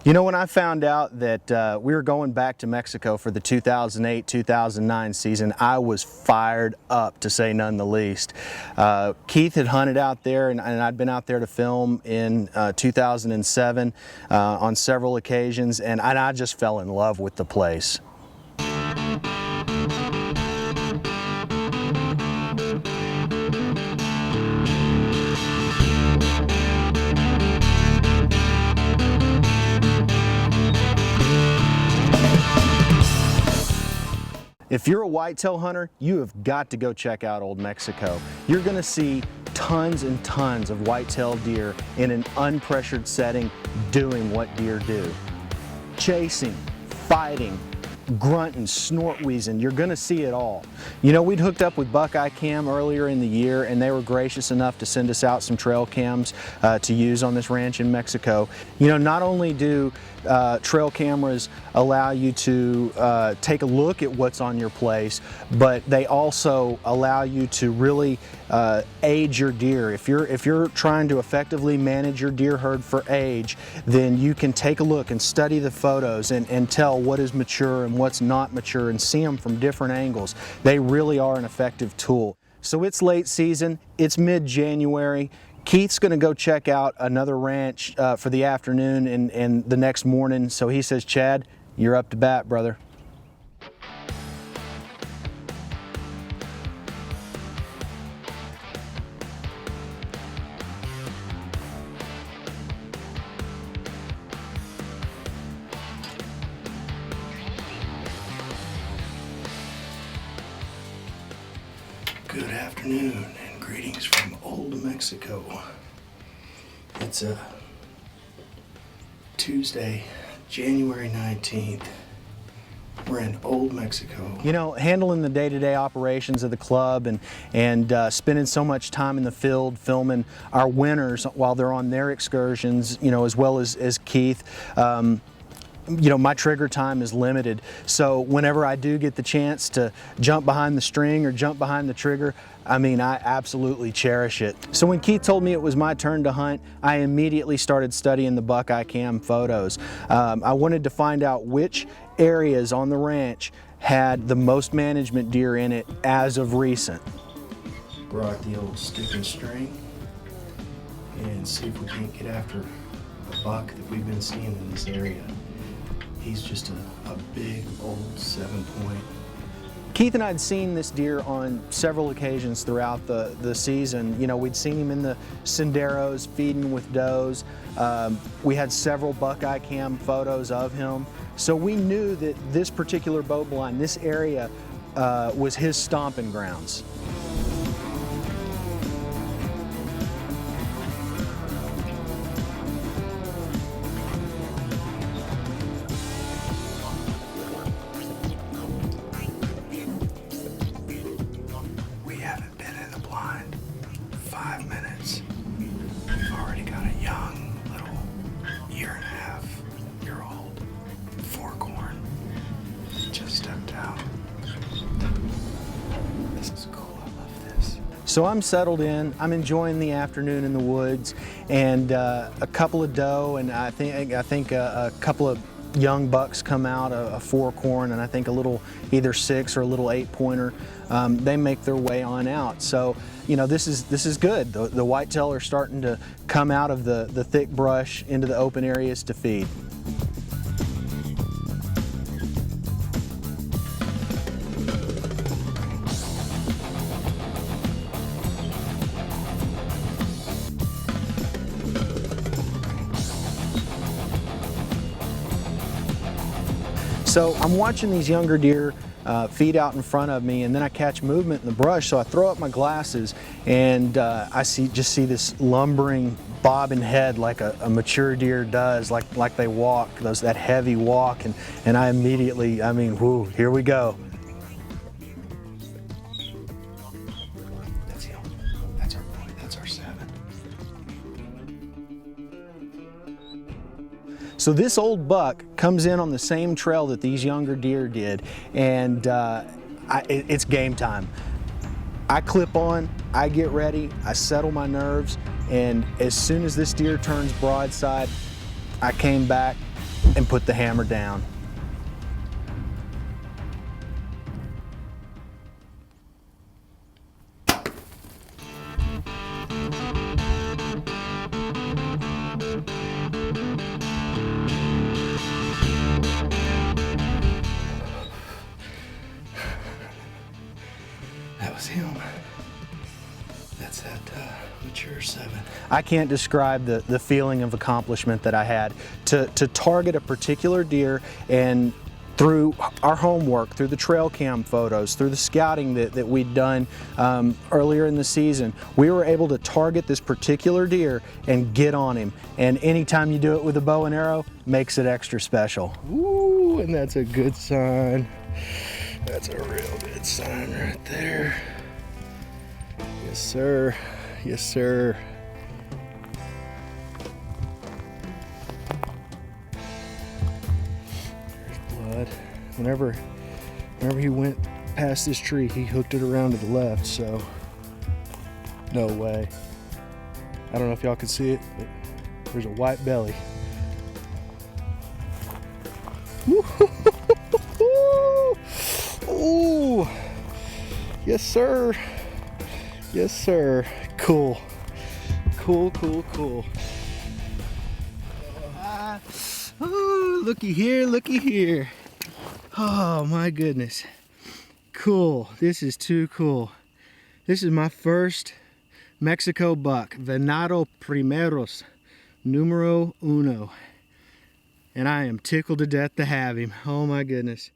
You know, when I found out that we were going back to Mexico for the 2008-2009 season, I was fired up, to say none the least. Keith had hunted out there, and I'd been out there to film in 2007 on several occasions, and I just fell in love with the place. If you're a whitetail hunter, you have got to go check out Old Mexico. You're going to see tons and tons of whitetail deer in an unpressured setting doing what deer do. Chasing, fighting, grunting, snort wheezing, you're going to see it all. You know, we'd hooked up with Buckeye Cam earlier in the year, and they were gracious enough to send us out some trail cams to use on this ranch in Mexico. You know, not only do trail cameras allow you to take a look at what's on your place, but they also allow you to really age your deer. If you're trying to effectively manage your deer herd for age, then you can take a look and study the photos and tell what is mature and what's not mature and see them from different angles. They really are an effective tool. So it's late season, it's mid-January. Keith's going to go check out another ranch for the afternoon and the next morning. So he says, Chad, you're up to bat, brother. Good afternoon and greetings from Old Mexico. It's a Tuesday, January 19th. We're in Old Mexico. You know, handling the day-to-day operations of the club and spending so much time in the field filming our winners while they're on their excursions, you know, as well as Keith. You know, my trigger time is limited, so whenever I do get the chance to jump behind the string or jump behind the trigger, I mean, I absolutely cherish it. So when Keith told me it was my turn to hunt, I immediately started studying the Buckeye Cam photos. I wanted to find out which areas on the ranch had the most management deer in it as of recent. Brought the old stick and string and see if we can't get after a buck that we've been seeing in this area. He's just a big old 7-point. Keith and I had seen this deer on several occasions throughout the season. You know, we'd seen him in the senderos feeding with does. We had several Buckeye Cam photos of him. So we knew that this particular bow blind, this area, was his stomping grounds. So I'm settled in, I'm enjoying the afternoon in the woods, and a couple of doe, and I think a couple of young bucks come out, a 4-corn, and I think a little either 6 or a little 8-pointer. They make their way on out. So, you know, this is good. The whitetail are starting to come out of the thick brush into the open areas to feed. So I'm watching these younger deer feed out in front of me, and then I catch movement in the brush, so I throw up my glasses and I just see this lumbering bobbing head like a mature deer does, like they walk, that heavy walk, and I immediately, I mean, whoo, here we go. That's him. That's our boy. That's our 7. So this old buck comes in on the same trail that these younger deer did, and it's game time. I clip on, I get ready, I settle my nerves, and as soon as this deer turns broadside, I came back, and put the hammer down. That was him. That's that mature 7. I can't describe the feeling of accomplishment that I had to target a particular deer, and through our homework, through the trail cam photos, through the scouting that we'd done earlier in the season, we were able to target this particular deer and get on him. And anytime you do it with a bow and arrow, makes it extra special. Ooh, and that's a good sign. That's a real good sign right there. Yes, sir. Yes, sir. There's blood. Whenever he went past this tree, he hooked it around to the left, so no way. I don't know if y'all can see it, but there's a white belly. Ooh. Yes, sir. Yes, sir. Cool. Cool, cool, cool. Oh, looky here, looky here. Oh, my goodness. Cool. This is too cool. This is my first Mexico buck. Venado primeros. Numero uno. And I am tickled to death to have him. Oh, my goodness.